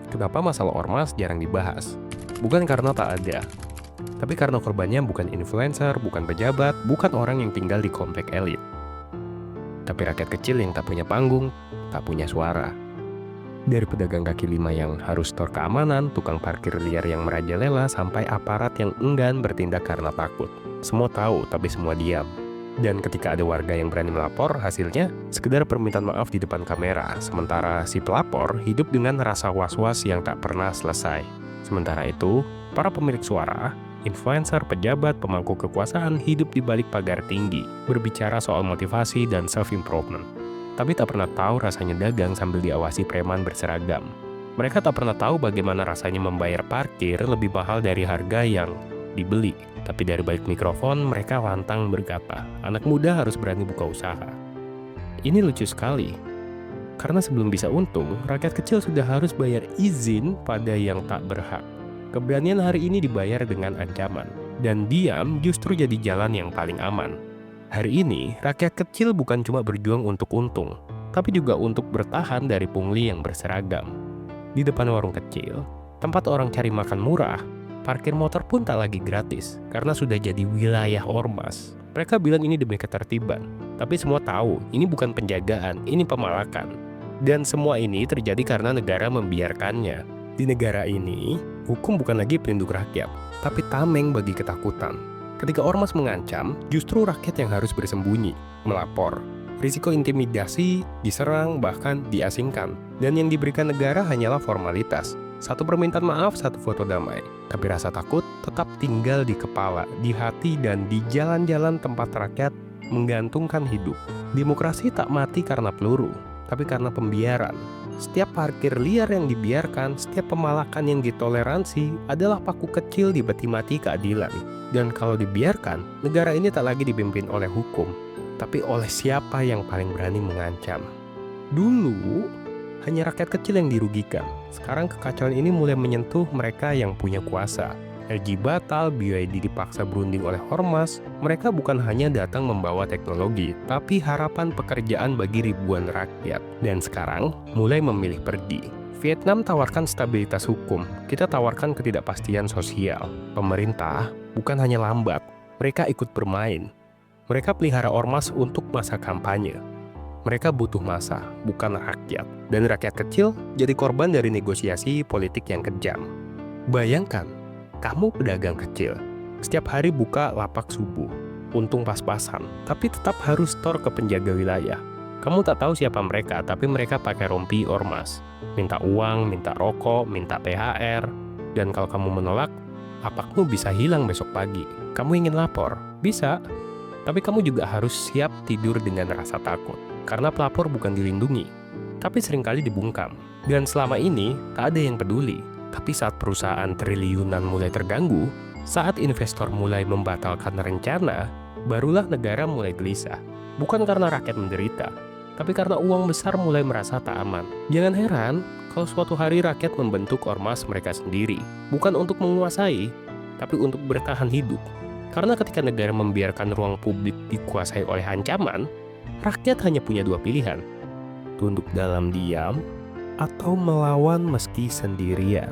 Kenapa masalah ormas jarang dibahas? Bukan karena tak ada, tapi karena korbannya bukan influencer, bukan pejabat, bukan orang yang tinggal di komplek elit. Tapi rakyat kecil yang tak punya panggung, tak punya suara. Dari pedagang kaki lima yang harus store keamanan, tukang parkir liar yang merajalela, sampai aparat yang enggan bertindak karena takut. Semua tahu, tapi semua diam. Dan ketika ada warga yang berani melapor, hasilnya sekedar permintaan maaf di depan kamera. Sementara si pelapor hidup dengan rasa was-was yang tak pernah selesai. Sementara itu, para pemilik suara, influencer, pejabat, pemangku kekuasaan hidup di balik pagar tinggi, berbicara soal motivasi dan self-improvement. Tapi tak pernah tahu rasanya dagang sambil diawasi preman berseragam. Mereka tak pernah tahu bagaimana rasanya membayar parkir lebih mahal dari harga yang dibeli. Tapi dari balik mikrofon, mereka lantang berkata, anak muda harus berani buka usaha. Ini lucu sekali. Karena sebelum bisa untung, rakyat kecil sudah harus bayar izin pada yang tak berhak. Keberanian hari ini dibayar dengan ancaman. Dan diam justru jadi jalan yang paling aman. Hari ini, rakyat kecil bukan cuma berjuang untuk untung, tapi juga untuk bertahan dari pungli yang berseragam. Di depan warung kecil, tempat orang cari makan murah, parkir motor pun tak lagi gratis, karena sudah jadi wilayah ormas. Mereka bilang ini demi ketertiban, tapi semua tahu ini bukan penjagaan, ini pemalakan. Dan semua ini terjadi karena negara membiarkannya. Di negara ini, hukum bukan lagi pelindung rakyat, tapi tameng bagi ketakutan. Ketika ormas mengancam, justru rakyat yang harus bersembunyi, melapor. Risiko intimidasi, diserang, bahkan diasingkan. Dan yang diberikan negara hanyalah formalitas. Satu permintaan maaf, satu foto damai. Tapi rasa takut tetap tinggal di kepala, di hati, dan di jalan-jalan tempat rakyat menggantungkan hidup. Demokrasi tak mati karena peluru, tapi karena pembiaran. Setiap parkir liar yang dibiarkan, setiap pemalakan yang ditoleransi adalah paku kecil di peti mati keadilan. Dan kalau dibiarkan, negara ini tak lagi dipimpin oleh hukum, tapi oleh siapa yang paling berani mengancam. Dulu, hanya rakyat kecil yang dirugikan. Sekarang kekacauan ini mulai menyentuh mereka yang punya kuasa. LG batal, BYD dipaksa berunding oleh ormas. Mereka bukan hanya datang membawa teknologi, tapi harapan pekerjaan bagi ribuan rakyat. Dan sekarang mulai memilih pergi. Vietnam tawarkan stabilitas hukum, kita tawarkan ketidakpastian sosial. Pemerintah bukan hanya lambat, mereka ikut bermain. Mereka pelihara ormas untuk masa kampanye. Mereka butuh masa, bukan rakyat. Dan rakyat kecil jadi korban dari negosiasi politik yang kejam. Bayangkan, kamu pedagang kecil, setiap hari buka lapak subuh, untung pas-pasan, tapi tetap harus store ke penjaga wilayah. Kamu tak tahu siapa mereka, tapi mereka pakai rompi ormas. Minta uang, minta rokok, minta THR. Dan kalau kamu menolak, lapakmu bisa hilang besok pagi. Kamu ingin lapor? Bisa. Tapi kamu juga harus siap tidur dengan rasa takut. Karena pelapor bukan dilindungi, tapi seringkali dibungkam. Dan selama ini, tak ada yang peduli. Tapi saat perusahaan triliunan mulai terganggu, saat investor mulai membatalkan rencana, barulah negara mulai gelisah. Bukan karena rakyat menderita, tapi karena uang besar mulai merasa tak aman. Jangan heran kalau suatu hari rakyat membentuk ormas mereka sendiri, bukan untuk menguasai, tapi untuk bertahan hidup. Karena ketika negara membiarkan ruang publik dikuasai oleh ancaman, rakyat hanya punya dua pilihan, tunduk dalam diam atau melawan meski sendirian.